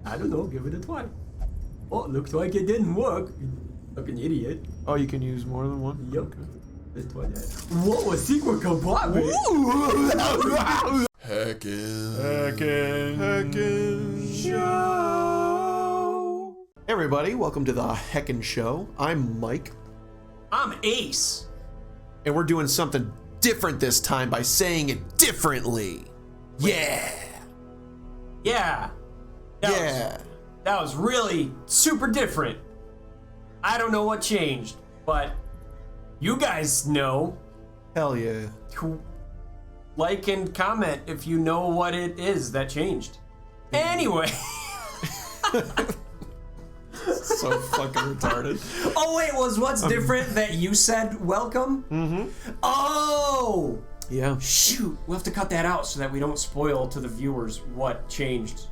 I don't know, give it a try. Oh, looks like it didn't work. You fucking idiot. Oh, you can use more than one? Yep. Okay. Let's try that. Whoa, a secret compartment. Heckin' Show. Hey everybody, welcome to the Heckin' Show. I'm Mike. I'm Ace. And we're doing something different this time by saying it differently. Yeah. Yeah. That was really super different. I don't know what changed, but you guys know. Hell yeah. Like and comment if you know what it is that changed. Anyway. So fucking retarded. Oh wait, what's different that you said welcome? Mm-hmm. Oh! Yeah. Shoot, we'll have to cut that out so that we don't spoil to the viewers what changed,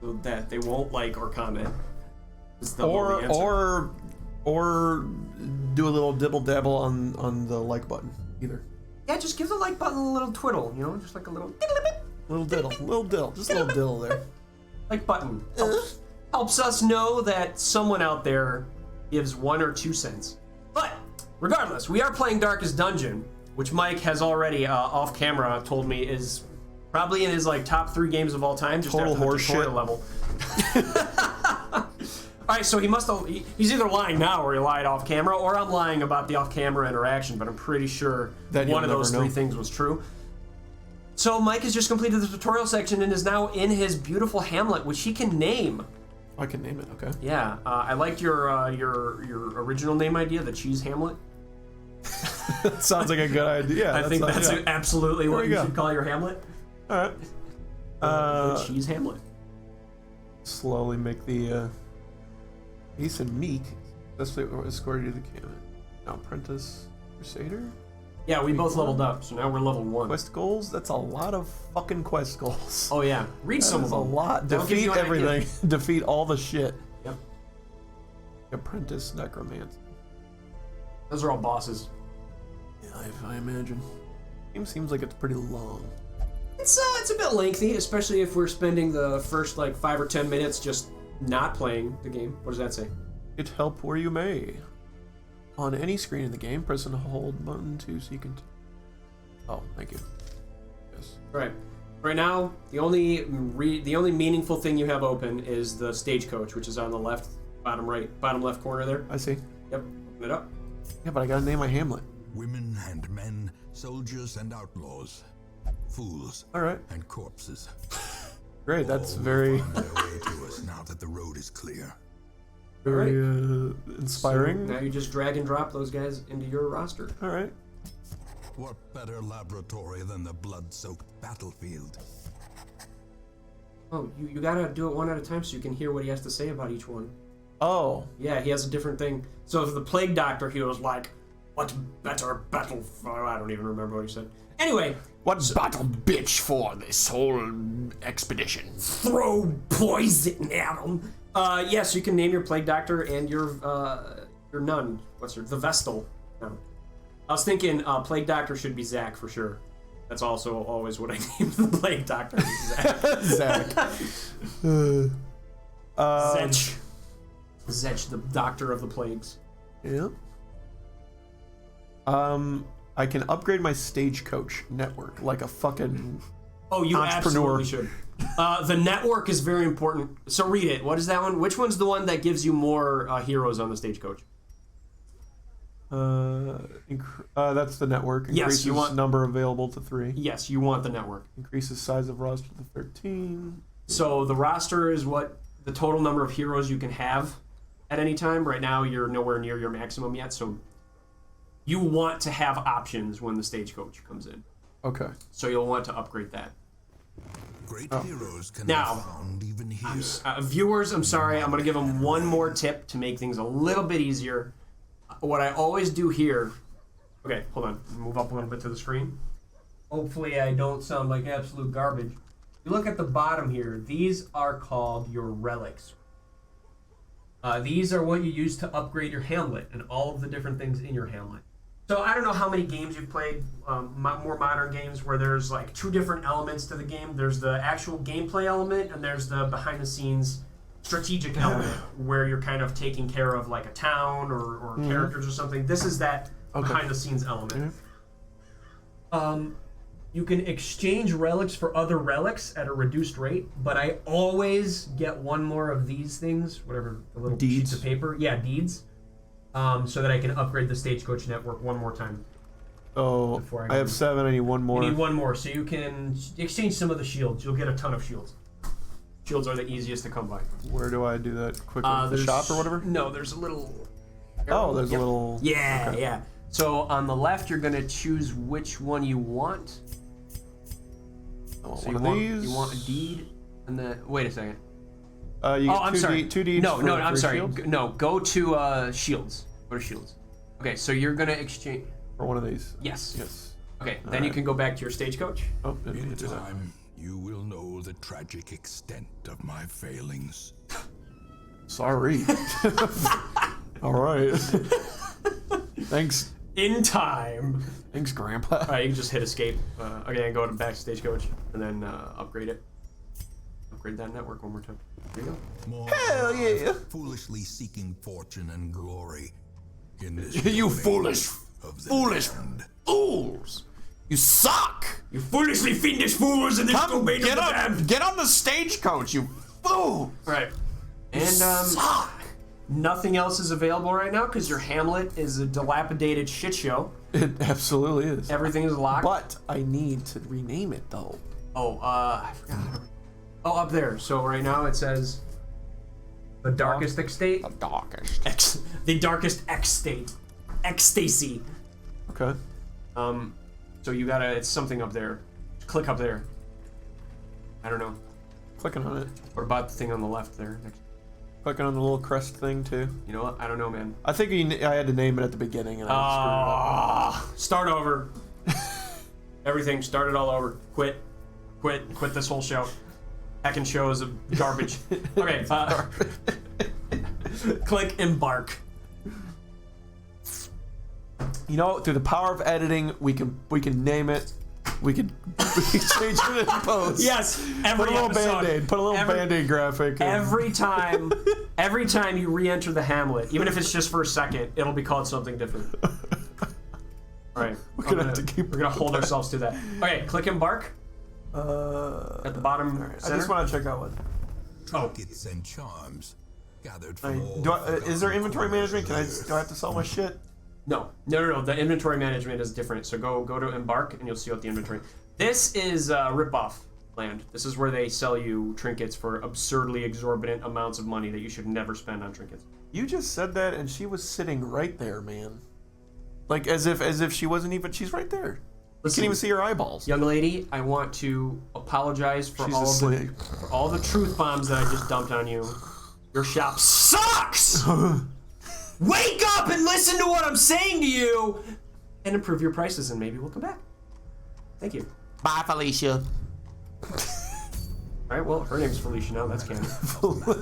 so that they won't like or comment. Or do a little dibble dabble on the like button. Either. Yeah, just give the like button a little twiddle, you know, just like a little Little diddle, just a little diddle there. like button. Helps us know that someone out there gives 1 or 2 cents. But regardless, we are playing Darkest Dungeon, which Mike has already off camera told me is probably in his like top 3 games of all time. Just Total after the tutorial horseshit level. All right, so he's either lying now or he lied off camera, or I'm lying about the off camera interaction, but I'm pretty sure that one of those 3 things was true. So Mike has just completed the tutorial section and is now in his beautiful hamlet, which he can name. I can name it, okay. Yeah, I liked your original name idea, the Cheese Hamlet. Sounds like a good idea. I think that's absolutely what you should call your hamlet. All right. The Cheese Hamlet. Slowly make the Ace and Meek. That's what escorted you to the camp. Now Apprentice Crusader. Yeah, we both leveled up, so now we're level 1. Quest goals? That's a lot of fucking quest goals. Oh yeah, read some of them. A lot. Defeat everything. Defeat all the shit. Yep. Apprentice Necromancer. Those are all bosses. Yeah, I imagine. Game seems like it's pretty long. It's a bit lengthy, especially if we're spending the first like 5 or 10 minutes just not playing the game. What does that say? Get help where you may. On any screen in the game, press and hold button 2 so you can. Oh, thank you. Yes. Right. Right now, the only meaningful thing you have open is the stagecoach, which is on the left, bottom left corner there. I see. Yep. Open it up. Yeah, but I gotta name my hamlet. Women and men, soldiers and outlaws, fools and corpses. Great, that's All very will find their way to us now that the road is clear. very inspiring. So now you just drag and drop those guys into your roster. All right. What better laboratory than the blood-soaked battlefield? Oh, you gotta do it one at a time so you can hear what he has to say about each one. Oh. Yeah, he has a different thing. So if the Plague Doctor, he was like, what better battle for... I don't even remember what he said. Anyway. What battle bitch for this whole expedition? Throw poison at him. Yes, you can name your Plague Doctor and your nun. What's her? The Vestal. No. I was thinking Plague Doctor should be Zach for sure. That's also always what I named the Plague Doctor. Zach. Zetch. Zetch, the Doctor of the Plagues. Yeah. I can upgrade my stagecoach network like a fucking you entrepreneur. Absolutely should. The network is very important. So read it. What is that one? Which one's the one that gives you more heroes on the stagecoach? That's the network. Increases you want number available to 3. Yes, you want the network. Increases size of roster to 13. So the roster is what the total number of heroes you can have at any time. Right now, you're nowhere near your maximum yet, so you want to have options when the stagecoach comes in. Okay. So you'll want to upgrade that. Great heroes can Now, be found even here. Viewers, I'm sorry. I'm going to give them one more tip to make things a little bit easier. What I always do here... Okay, hold on. Move up a little bit to the screen. Hopefully I don't sound like absolute garbage. You look at the bottom here. These are called your relics. These are what you use to upgrade your hamlet and all of the different things in your hamlet. So I don't know how many games you've played, more modern games where there's like 2 different elements to the game. There's the actual gameplay element and there's the behind the scenes strategic element where you're kind of taking care of like a town or characters or something. This is that behind the scenes element. You can exchange relics for other relics at a reduced rate, but I always get one more of these things, whatever the little sheets of paper. Yeah, deeds. So that I can upgrade the Stagecoach network one more time. Oh, I have 7. I need one more. You need one more, so you can exchange some of the shields. You'll get a ton of shields. Shields are the easiest to come by. Where do I do that quickly? The shop or whatever? No, there's a little... Oh, there's a little... Yeah, yeah. So on the left, you're going to choose which one you want. I want So one of these. You want a deed, and then... Wait a second. You get I'm sorry. two deeds No, for I'm free sorry. shields? No, go to shields. Go to shields. Okay, so you're going to exchange... For one of these. Yes. Yes. Okay, then you can go back to your Stagecoach. Oh, didn't need In to do that. time, you will know the tragic extent of my failings. Sorry. All right. Thanks. In time. Thanks, Grandpa. All right, you can just hit escape. Again, go to back to Stagecoach, and then upgrade it. Upgrade that network one more time. There you go. More Hell yeah. foolishly seeking fortune and glory in this You domain foolish, of the foolish damned. fools! You suck! You foolishly fiendish fools in this Come domain get of the on, damned. get on the stagecoach, you fool! Right. And Suck! nothing else is available right now because your Hamlet is a dilapidated shit show. It absolutely is. Everything is locked. But I need to rename it, though. Oh, I forgot. Oh, up there. So right now it says the darkest estate. The darkest. The darkest X-state. Ecstasy. Okay. So you gotta, it's something up there. Click up there. I don't know. Clicking on it. What about the thing on the left there? Next. Clicking on the little crest thing, too. You know what? I don't know, man. I think I had to name it at the beginning, and I screwed it up. Start over. Everything, start it all over. Quit this whole show. Heckin' show is a garbage. Okay, click embark. You know, through the power of editing, we can name it. We can change it in post. Yes, every Put a little episode. Band-Aid. Put a little Band-Aid graphic. Every time you re-enter the Hamlet, even if it's just for a second, it'll be called something different. All right, We're gonna have to keep. we're gonna hold ourselves to that. Okay, click embark at the bottom I center. just want to check out what. Trinkets and charms gathered from all Is there inventory management? Do I have to sell my shit? No. The inventory management is different. So go to embark and you'll see what the inventory. This is rip-off land. This is where they sell you trinkets for absurdly exorbitant amounts of money that you should never spend on trinkets. You just said that, and she was sitting right there, man. Like as if she wasn't even. She's right there. You Listen, can't even see her eyeballs. young lady, I want to apologize for She's all asleep. for all the truth bombs that I just dumped on you. Your shop sucks. Wake up and listen to what I'm saying to you, and improve your prices, and maybe we'll come back. Thank you. Bye, Felicia. All right. Well, her name's Felicia now. That's canon.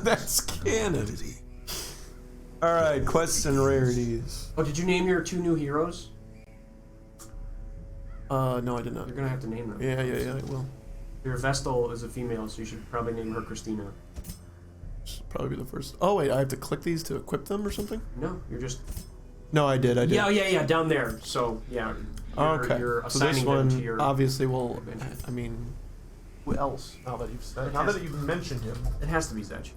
That's canon. All right, quests and rarities. Oh, did you name your 2 new heroes? No, I did not. You're gonna have to name them. Yeah, I will. Your Vestal is a female, so you should probably name her Christina. Should probably be the first. Oh wait, I have to click these to equip them or something? No, you're just. No, I did. Yeah, down there. So yeah. Okay. You're So this assigning them to one your. obviously will. I mean, who else? Now that you've said. Now that you've mentioned him. It has to be Zedge.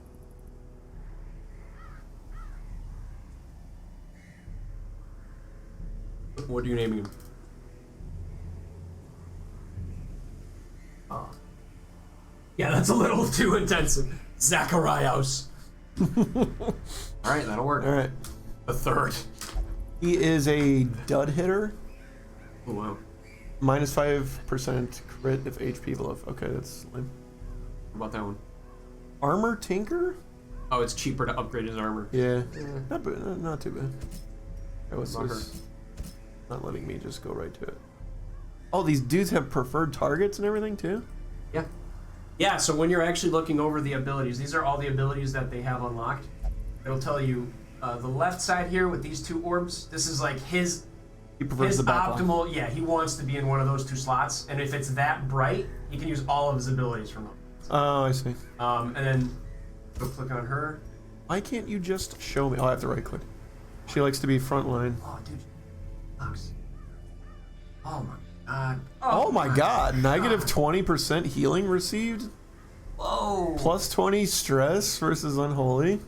What are you naming him? Yeah, that's a little too intensive. Zacharias. All right, that'll work. All right. The third. He is a dud hitter. Oh, wow. Minus 5% crit if HP below. Okay, that's lame. What about that one? Armor Tinker? Oh, it's cheaper to upgrade his armor. Yeah. Not bad, not too bad. That was Not not letting me just go right to it. Oh, these dudes have preferred targets and everything too? Yeah. Yeah, so when you're actually looking over the abilities, these are all the abilities that they have unlocked. It'll tell you the left side here with these 2 orbs, this is like his He prefers the back line. optimal, yeah, he wants to be in one of those 2 slots, and if it's that bright, he can use all of his abilities from them. Oh, I see. And then Go click on her. Why can't you just show me? Oh, I have to right click. She likes to be frontline. Oh, dude. Sucks. Oh my god. Oh my god, negative 20% healing received? Whoa. Plus 20 stress versus unholy?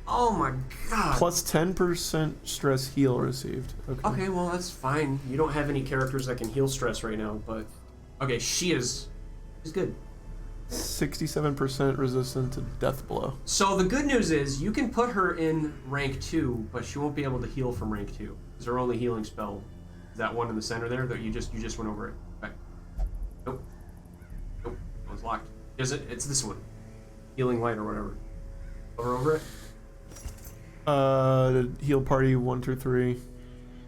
Oh my god. Plus 10% stress heal received. Okay. Okay, well that's fine. You don't have any characters that can heal stress right now, but okay, she's good. 67% resistant to death blow. So the good news is you can put her in rank 2, but she won't be able to heal from rank 2. Because her only healing spell is that one in the center there that you just went over it. Okay. Nope. Nope. That one's locked. Is it? It's this one. Healing light or whatever. Over it. Heal party 1 through 3.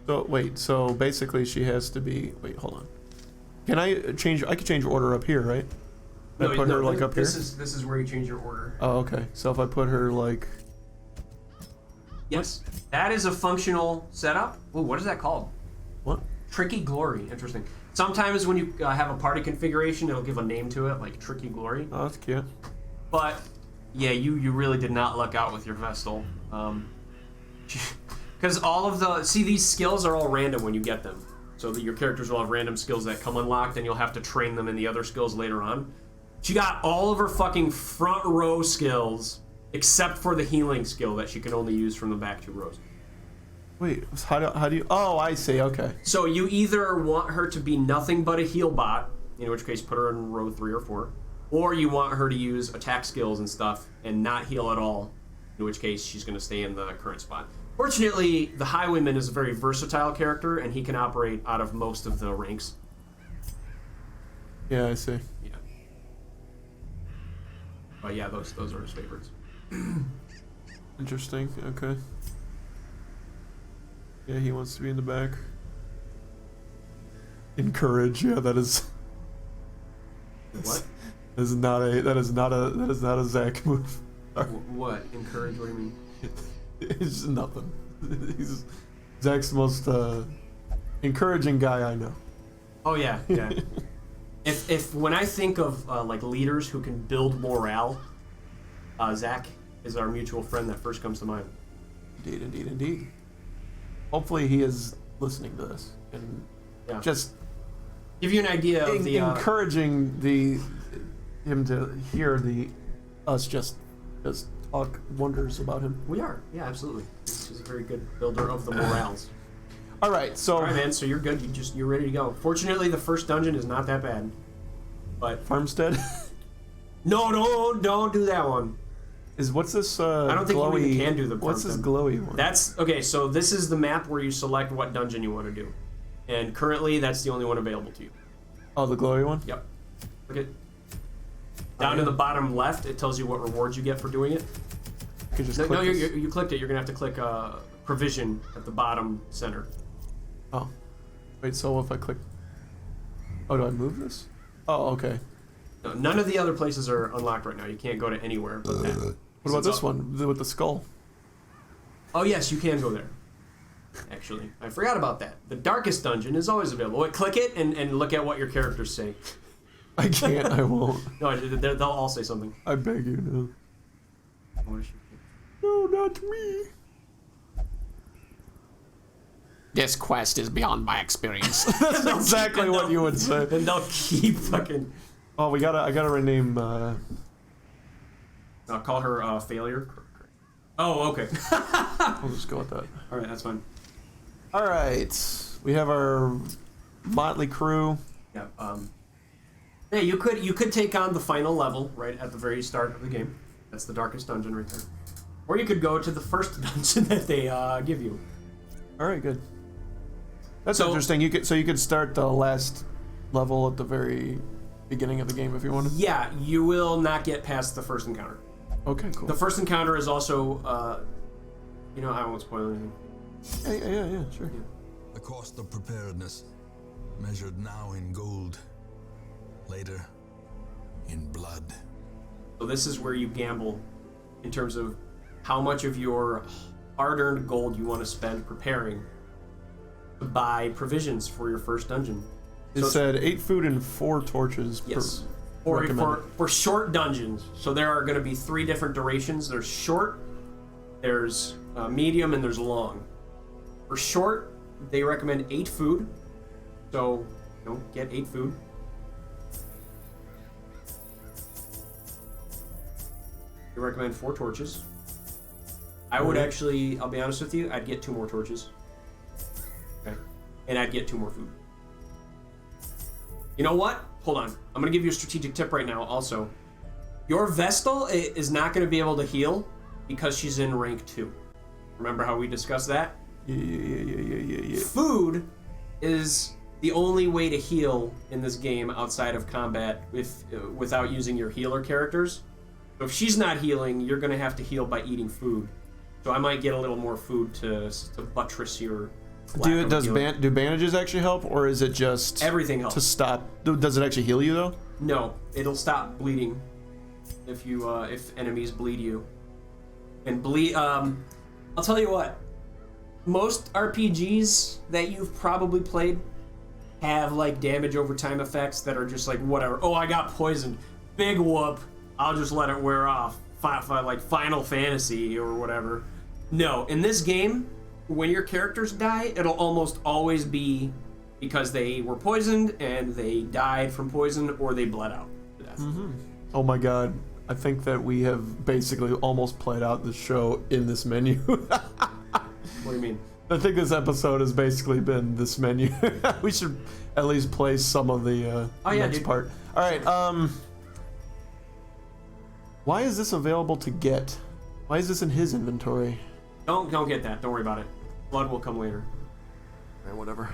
So wait, so basically she has to be. Wait, hold on. Can I change? I can change order up here, right? Can I put her like up here? This is where you change your order. Oh, okay. So if I put her like. Yes, that is a functional setup. Ooh, what is that called? What? Tricky Glory. Interesting. Sometimes when you have a party configuration, it'll give a name to it, like Tricky Glory. Oh, that's cute. But yeah, you really did not luck out with your Vestal. Because all of these skills are all random when you get them. So that your characters will have random skills that come unlocked, and you'll have to train them in the other skills later on. She got all of her fucking front row skills, except for the healing skill that she can only use from the back 2 rows. Wait, how do you? Oh, I see. Okay. So you either want her to be nothing but a heal bot, in which case put her in row 3 or 4, or you want her to use attack skills and stuff and not heal at all, in which case she's going to stay in the current spot. Fortunately, the Highwayman is a very versatile character, and he can operate out of most of the ranks. Yeah, I see. Yeah. But yeah, those are his favorites. Interesting. Okay. Yeah, he wants to be in the back. Encourage. Yeah, that is. What? That is not a Zach move. What? Encourage? What do you mean? It's nothing. He's Zach's the most encouraging guy I know. Oh yeah, yeah. if when I think of like leaders who can build morale, Zach is our mutual friend that first comes to mind. Indeed. Hopefully he is listening to this and just give you an idea of the encouraging him to hear us just talk wonders about him. We are, yeah, absolutely. He's a very good builder of the morales. All right, man. So you're good. You're ready to go. Fortunately, the first dungeon is not that bad. But Farmstead. No, don't do that one. What's this? I don't think glowy, you even can do the. What's this glowy one? That's okay. So this is the map where you select what dungeon you want to do, and currently that's the only one available to you. Oh, the glowy one. Yep. Look at down to the bottom left. It tells you what rewards you get for doing it. You can just click you clicked it. You're gonna have to click provision at the bottom center. Oh, wait. So if I click, do I move this? Oh, okay. No, none of the other places are unlocked right now. You can't go to anywhere but that. What about this one with the skull? Oh yes, you can go there. Actually, I forgot about that. The darkest dungeon is always available. Wait, click it and look at what your characters say. I can't. I won't. No, they'll all say something. I beg you, no. What is she? No, not me. This quest is beyond my experience. That's exactly what you would say. And they'll keep fucking. Oh, I gotta rename. I'll call her failure. Oh, okay. We'll just go with that. All right, that's fine. All right, we have our motley crew. Yeah. Yeah, you could take on the final level right at the very start of the game. That's the darkest dungeon right there. Or you could go to the first dungeon that they give you. All right, good. That's interesting. You could start the last level at the very beginning of the game if you wanted. Yeah, you will not get past the first encounter. Okay, cool. The first encounter is also, I won't spoil anything. Yeah, sure. Yeah. The cost of preparedness, measured now in gold, later in blood. So this is where you gamble in terms of how much of your hard-earned gold you want to spend preparing to buy provisions for your first dungeon. It said 8 food and 4 torches. Yes. recommend for short dungeons. So there are going to be 3 different durations. There's short, there's medium, and there's long. For short, they recommend 8 food. So, get 8 food. They recommend 4 torches. I would actually, I'll be honest with you, I'd get 2 more torches. Okay. And I'd get 2 more food. You know what? Hold on. I'm going to give you a strategic tip right now also. Your Vestal is not going to be able to heal because she's in rank 2. Remember how we discussed that? Yeah. Food is the only way to heal in this game outside of combat without using your healer characters. So if she's not healing, you're going to have to heal by eating food. So I might get a little more food to buttress your lack of healing. Do bandages actually help, or is it just Everything helps. to stop? Does it actually heal you though? No, it'll stop bleeding if enemies bleed you. And bleed. I'll tell you what. Most RPGs that you've probably played have like damage over time effects that are just like whatever. Oh, I got poisoned. Big whoop. I'll just let it wear off. Like Final Fantasy or whatever. No, in this game, when your characters die, it'll almost always be because they were poisoned and they died from poison or they bled out to death. Oh my god. I think that we have basically almost played out the show in this menu. What do you mean? I think this episode has basically been this menu. We should at least play some of the next dude. part. All right. Why is this available to get? Why is this in his inventory? Don't get that. Don't worry about it. Blood will come later. All right, whatever.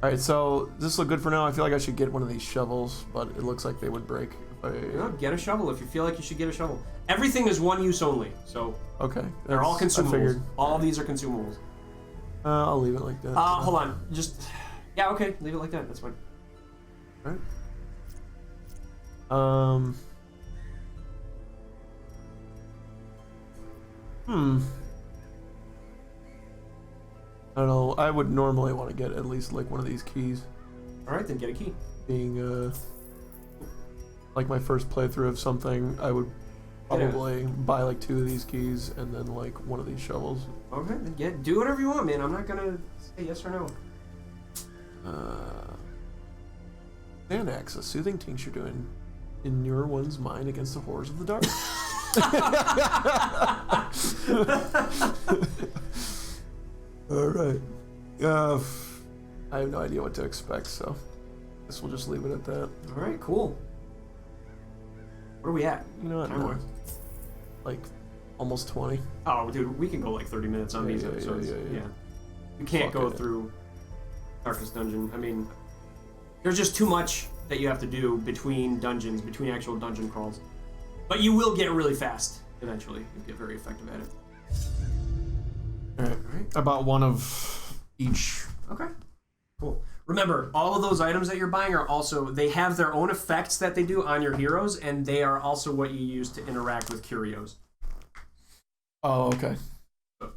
All right, so does this look good for now? I feel like I should get one of these shovels, but it looks like they would break if I... Get a shovel if you feel like you should get a shovel. Everything is one use only, so Okay. they're all I consumables. figured. All of these are consumables. I'll leave it like that. Hold on. Yeah, okay. Leave it like that. That's fine. All right. I don't know. I would normally want to get at least like one of these keys. All right, then get a key. Being like my first playthrough of something, I would probably buy like 2 of these keys and then like one of these shovels. Okay, then do whatever you want, man. I'm not gonna say yes or no. Xanax, a soothing tincture to inure one's mind against the horrors of the dark. All right. I have no idea what to expect, so I guess we'll just leave it at that. All right, cool. Where are we at? You know what? Time No. wise? Like almost 20. Oh, dude, we can go like 30 minutes on these episodes. yeah. You can't Fuck go it. through Darkest Dungeon. I mean, there's just too much that you have to do between dungeons, between actual dungeon crawls. But you will get really fast eventually. You'll get very effective at it. All right. About one of each. Okay. Cool. Remember, all of those items that you're buying are also, they have their own effects that they do on your heroes, and they are also what you use to interact with curios. Oh, okay. So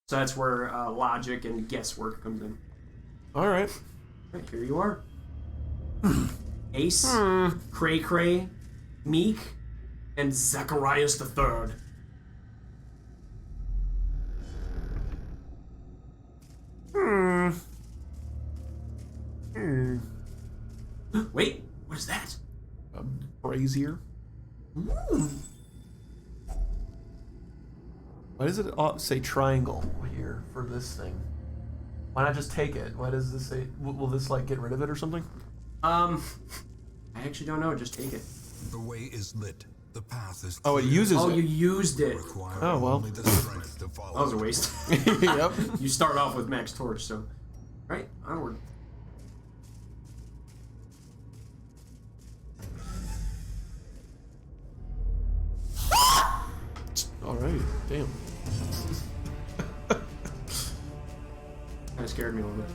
that's where logic and guesswork comes in. All right. Right, here you are. Ace, Cray Cray, Meek, and Zacharias the Third. Wait, what is that? A brazier. Why does it say triangle here for this thing? Why not just take it? Why does this say? Will this like get rid of it or something? I actually don't know. Just take it. The way is lit. The path is Oh, it clear. uses Oh, it. you used it. Require Oh, well. only the strength to follow. That was a waste. Yep. You start off with max torch, so right onward. All right. Damn. Kind of scared me a little bit.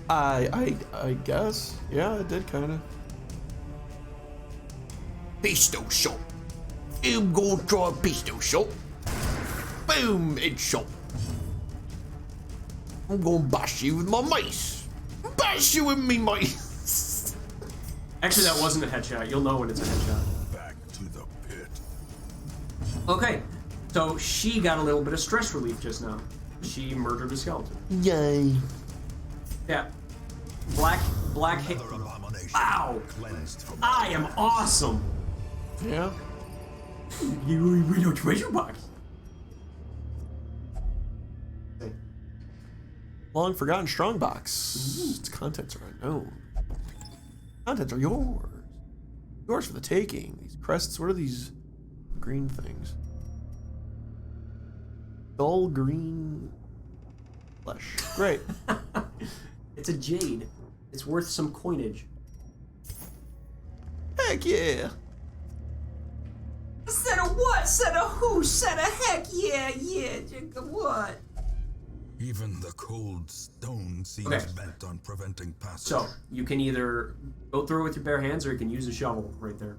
I guess. Yeah, it did kind of. Pistol shot. I'm gonna try a pistol shot. Boom, headshot. I'm gonna bash you with my mace. Bash you with me mace. Actually, that wasn't a headshot. You'll know when it's a headshot. Back to the pit. Okay, so she got a little bit of stress relief just now. She murdered a skeleton. Yay. Yeah. Black hit. Another abomination. Wow. Cleansed from I am awesome. Yeah. We know treasure box. Long forgotten strongbox. Its contents are unknown. Contents are yours. Yours for the taking. These crests, what are these green things? Dull green flesh. Great. It's a jade. It's worth some coinage. Heck yeah. Said a what? Said a who? Said a heck yeah, what? even the cold stone seems Okay. bent on preventing passage. So, you can either go through it with your bare hands or you can use a shovel right there.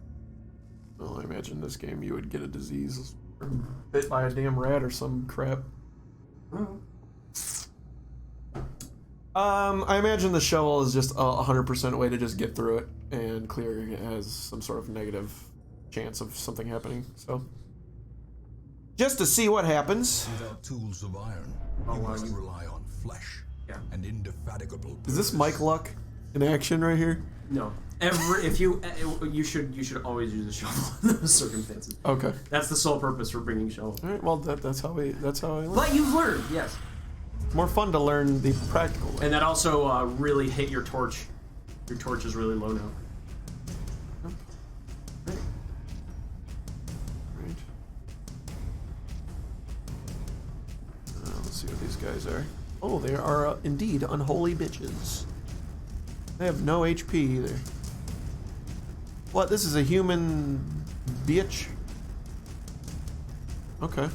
Well, I imagine this game you would get a disease or bit by a damn rat or some crap. I imagine the shovel is just a 100% way to just get through it, and clear has some sort of negative chance of something happening. So, just to see what happens. Without tools of iron, Oh, you wow, must you- rely on flesh Yeah. and indefatigable. Is this purpose. Mike Luck in action right here? No. You should always use a shovel in those circumstances. Okay. That's the sole purpose for bringing shovel. All right. Well, that's how I learn. But you've learned, yes. More fun to learn the practical way. And that also really hit your torch. Your torch is really low now. Right. Let's see what these guys are. Oh, they are indeed unholy bitches. They have no HP either. What? This is a human bitch? Okay.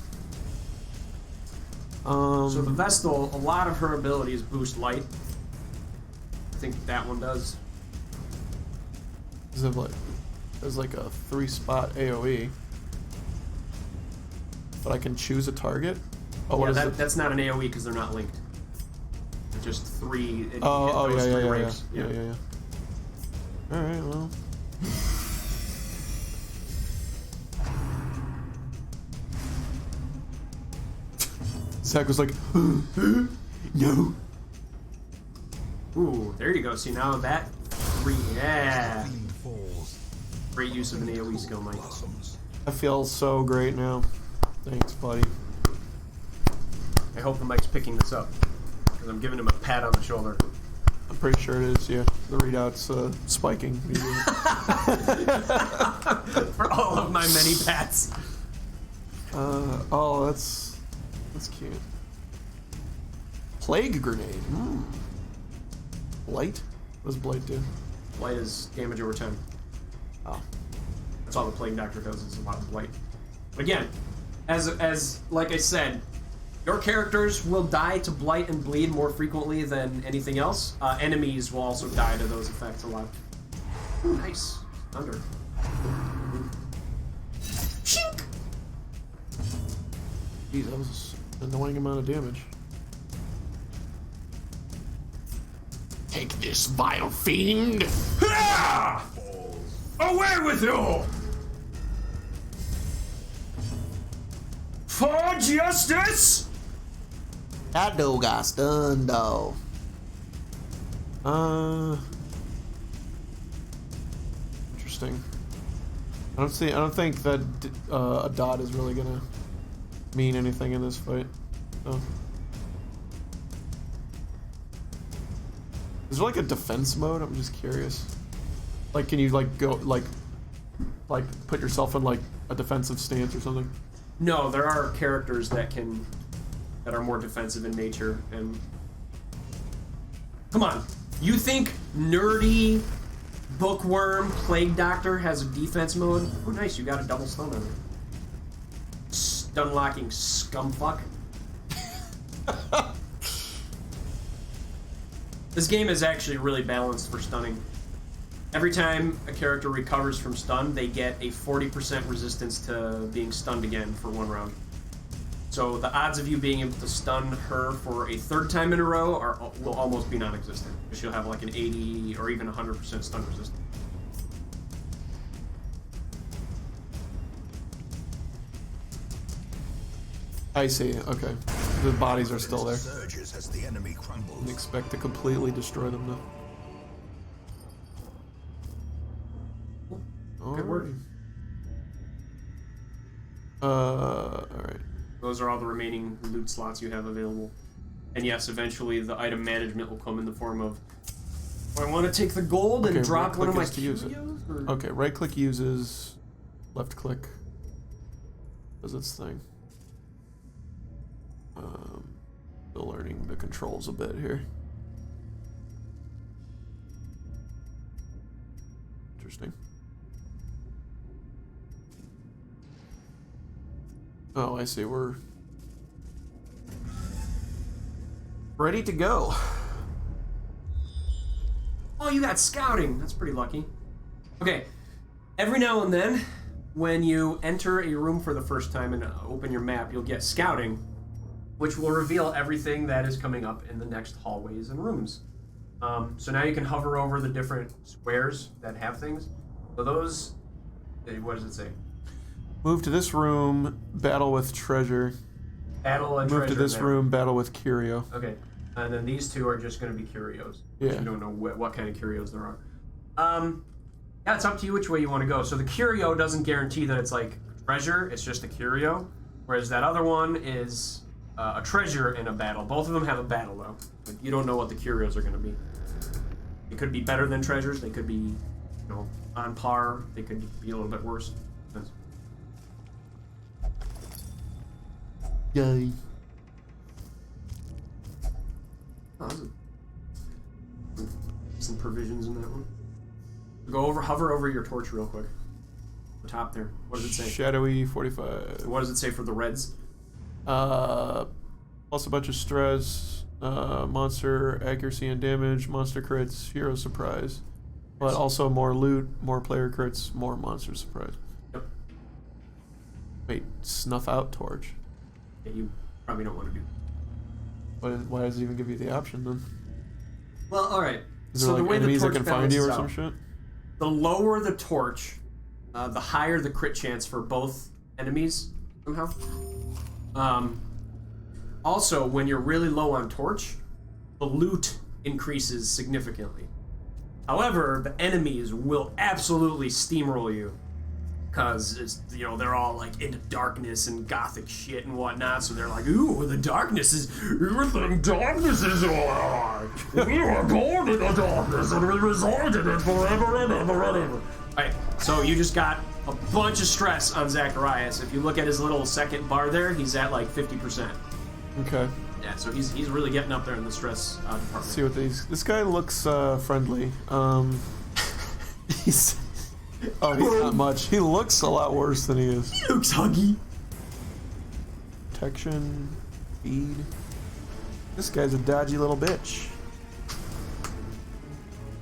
So the Vestal, a lot of her abilities boost light. I think that one does. Is it like there's like a 3-spot AOE, but I can choose a target. Oh, what is it? That's not an AoE because they're not linked. They're just three. It hit Oh, those yeah, three yeah. ranks. All right, well. Zach was like, no. Ooh, there you go. See now that three. Yeah. Fiend falls, Great use of an AoE skill, Mike. blossoms. I feel so great now. Thanks, buddy. I hope the Mike's picking this up because I'm giving him a pat on the shoulder. I'm pretty sure it is, yeah. The readout's spiking. For all of my many pats. Oh, that's cute. Plague grenade. Blight? What does Blight do? Light is damage over 10. Oh. That's all the Plague Doctor does is a lot of light. But again, as like I said, your characters will die to blight and bleed more frequently than anything else. Enemies will also die to those effects a lot. Ooh, nice. Thunder. Shink! Jeez, that was an annoying amount of damage. Take this, vile fiend! Ah! Away with you! For justice! That dude got stunned, though. Interesting. I don't think that a dot is really gonna mean anything in this fight. Oh. Is there like a defense mode? I'm just curious. Like, can you like go like put yourself in like a defensive stance or something? No, there are characters that are more defensive in nature, and come on, you think nerdy bookworm Plague Doctor has a defense mode? Oh, nice, you got a double stun on it. Stun locking scumfuck. This game is actually really balanced for stunning. Every time a character recovers from stun, they get a 40% resistance to being stunned again for 1 round. So the odds of you being able to stun her for a 3rd time in a row will almost be non-existent. She'll have like an 80 or even 100% stun resistance. I see. Okay. The bodies are still there. Surges as the enemy crumbles. Didn't expect to completely destroy them though. Good work. Alright. Those are all the remaining loot slots you have available. And yes, eventually the item management will come in the form of, I want to take the gold and Okay, drop one of my right-click is to use it. curios, or- Okay, right click uses, left click does its thing. Still learning the controls a bit here. Interesting. Oh, I see. We're ready to go. Oh, you got scouting. That's pretty lucky. Okay. Every now and then, when you enter a room for the first time and open your map, you'll get scouting, which will reveal everything that is coming up in the next hallways and rooms. So now you can hover over the different squares that have things. So those, what does it say? Move to this room, battle with treasure. Battle and Move treasure. to this there. room, battle with curio. Okay. And then these two are just going to be curios. Yeah. You don't know what kind of curios there are. Yeah, it's up to you which way you want to go. So the curio doesn't guarantee that it's like treasure. It's just a curio. Whereas that other one is a treasure in a battle. Both of them have a battle though. But you don't know what the curios are going to be. They could be better than treasures. They could be, you know, on par. They could be a little bit worse. Depends. Yay. Oh, some provisions in that one. Go over, hover over your torch real quick. The top there. What does it say? Shadowy 45. What does it say for the reds? Plus a bunch of stress, monster accuracy and damage, monster crits, hero surprise. But also more loot, more player crits, more monster surprise. Yep. Wait, snuff out torch. Yeah, you probably don't want to do. Why does it even give you the option then? Well, all right. Is there like enemies that can find you or some shit? The lower the torch, the higher the crit chance for both enemies somehow. Also, when you're really low on torch, the loot increases significantly. However, the enemies will absolutely steamroll you, because it's, you know, they're all like into darkness and gothic shit and whatnot. So they're like, "Ooh, the darkness is everything. Darkness is all. We are born in the darkness and we reside in it forever and ever and ever." All right, so you just got a bunch of stress on Zacharias. If you look at his little second bar there, he's at like 50%. Okay. Yeah, so he's really getting up there in the stress department. Let's see what these. This guy looks friendly. He's. Oh, he's not much. He looks a lot worse than he is. He looks huggy. Protection, speed. This guy's a dodgy little bitch.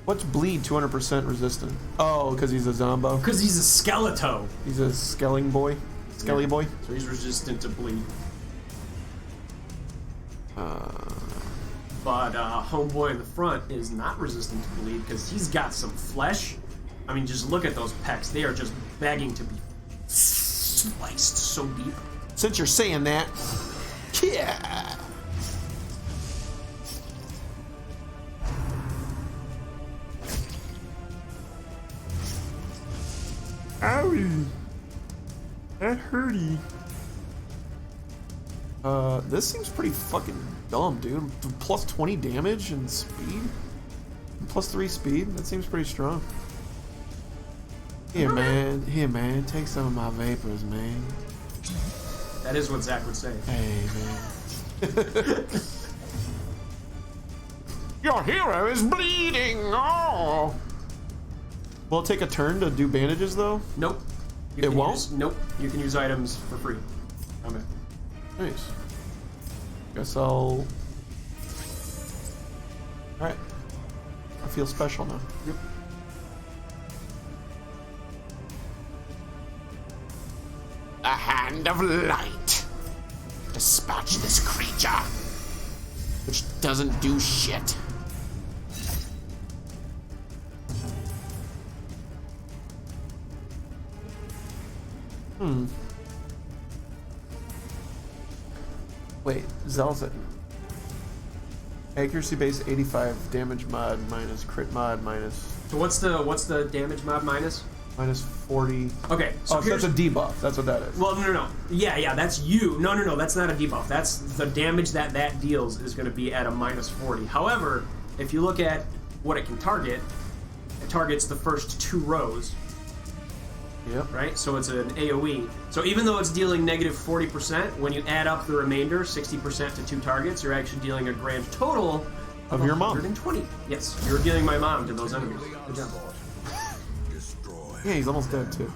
What's bleed 200% resistant? Oh, because he's a zombo. Because he's a skeleto. He's a skelling boy. Skelly boy. So he's resistant to bleed. But homeboy in the front is not resistant to bleed because he's got some flesh. I mean, just look at those pecs. They are just begging to be sliced so deep. Since you're saying that, yeah. Owie. That hurty. This seems pretty fucking dumb, dude. Plus 20 damage and speed? Plus 3 speed? That seems pretty strong. Here, man, take some of my vapors, man. That is what Zach would say. Hey, man. Your hero is bleeding! Oh! Will it take a turn to do bandages, though? Nope. It won't? Nope. You can use items for free. Okay. Nice. Guess I'll... Alright. I feel special now. Yep. A hand of light. Dispatch this creature, which doesn't do shit. Wait, Zelda. Accuracy base 85, damage mod minus, crit mod minus, So what's the damage mod minus? minus 40. Okay, so Oh, so that's a debuff. That's what that is. well, no. Yeah, that's you. No, that's not a debuff. That's the damage that deals is going to be at a minus 40. However, if you look at what it can target, it targets the first 2 rows, Yep. right? So it's an AoE. So even though it's dealing negative 40%, when you add up the remainder, 60% to 2 targets, you're actually dealing a grand total Of your mom. 120. Yes, you're dealing my mom to those enemies. Good job. Destroy. Yeah, he's almost dead too.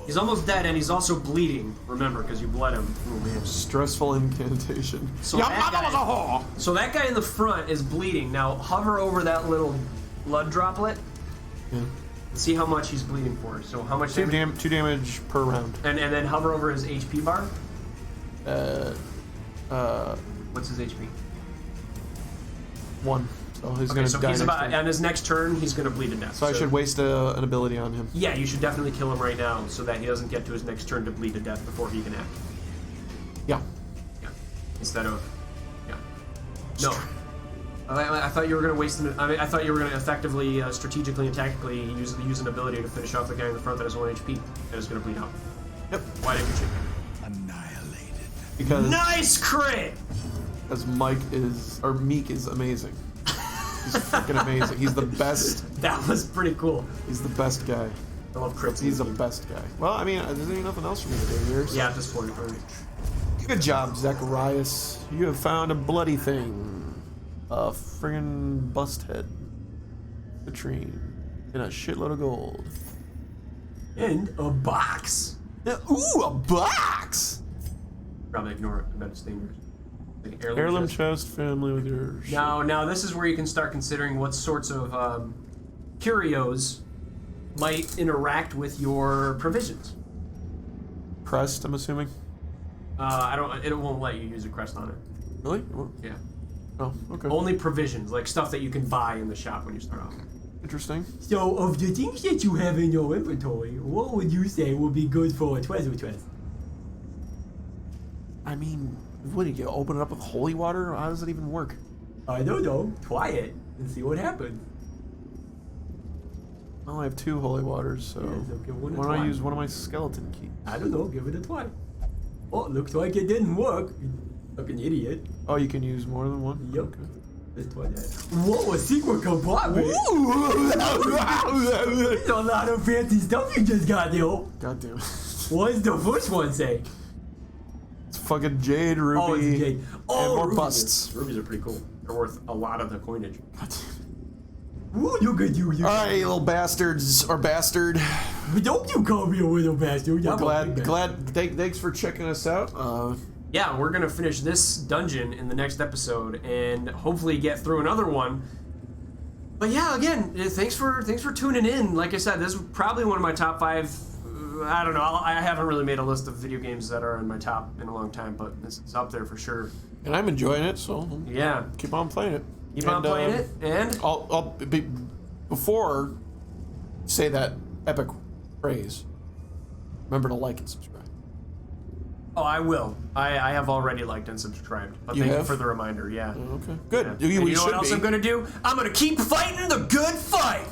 He's almost dead, and he's also bleeding. Remember, because you bled him. Oh man. Stressful incantation. So Your that mother was a guy- whore. So that guy in the front is bleeding. Now hover over that little blood droplet. Yeah. See how much he's bleeding for. So how much 2 damage? damage per round. And then hover over his HP bar. Uh, What's his HP? 1. So he's Okay, gonna so die he's next about turn. on his next turn. He's gonna bleed to death. So I should waste an ability on him. Yeah, you should definitely kill him right now, so that he doesn't get to his next turn to bleed to death before he can act. Yeah. Yeah. Instead of. Yeah. No. I thought you were gonna waste. I thought you were gonna effectively, strategically and tactically use an ability to finish off the guy in the front that has 1 HP and is gonna bleed out. Yep. Why didn't you cheat? Annihilated. Because Nice crit! Meek is amazing. He's freaking amazing. He's the best. That was pretty cool. He's the best guy. I love crits. He's the best guy. Well, I mean, there's ain't nothing else for me to do here. So. Yeah, at this point. Good job, Zacharias. You have found a bloody thing. A friggin' bust head. Latrine. And a shitload of gold. And a box. Ooh, a box! Probably ignore it. I bet it's dangerous. Like Heirloom chest. chest, family with your. Now this is where you can start considering what sorts of curios might interact with your provisions. Crest, I'm assuming. I don't. It won't let you use a crest on it. Really? Oh, Yeah. okay. Only provisions, like stuff that you can buy in the shop when you start off. Interesting. So, of the things that you have in your inventory, what would you say would be good for a treasure chest? I mean, what did you open it up with holy water? How does it even work? I don't know. Try it and see what happens. Well, I have 2 holy waters, so Yeah, so give one a why don't I try. use one of my skeleton keys? I don't know. Give it a try. Oh, looks like it didn't work. You fucking idiot. Oh, you can use more than one? Yep. Okay. Let's try that. Whoa, a secret compartment. There's a lot of fancy stuff you just got, yo. God damn it. What does the first one say? It's fucking jade, ruby, Oh, it's a jade. Oh, and more rubies busts. Rubies are pretty cool. They're worth a lot of the coinage. God damn it. Ooh, you good, you. Alright, you little bastards, or bastard. But don't you call me a little bastard. I'm a big man. Thanks for checking us out. Yeah, we're gonna finish this dungeon in the next episode, and hopefully get through another one. But yeah, again, thanks for tuning in. Like I said, this is probably one of my top 5. I don't know. I haven't really made a list of video games that are in my top in a long time, but this is up there for sure. And I'm enjoying it, so Yeah, keep on playing it. keep on playing it, and I'll be, before say that epic phrase. Remember to like and subscribe. oh, I will. I have already liked and subscribed. But You thank you have? for the reminder. Yeah. Okay, good. Yeah. You And you know should what else be. I'm gonna do? I'm gonna keep fighting the good fight.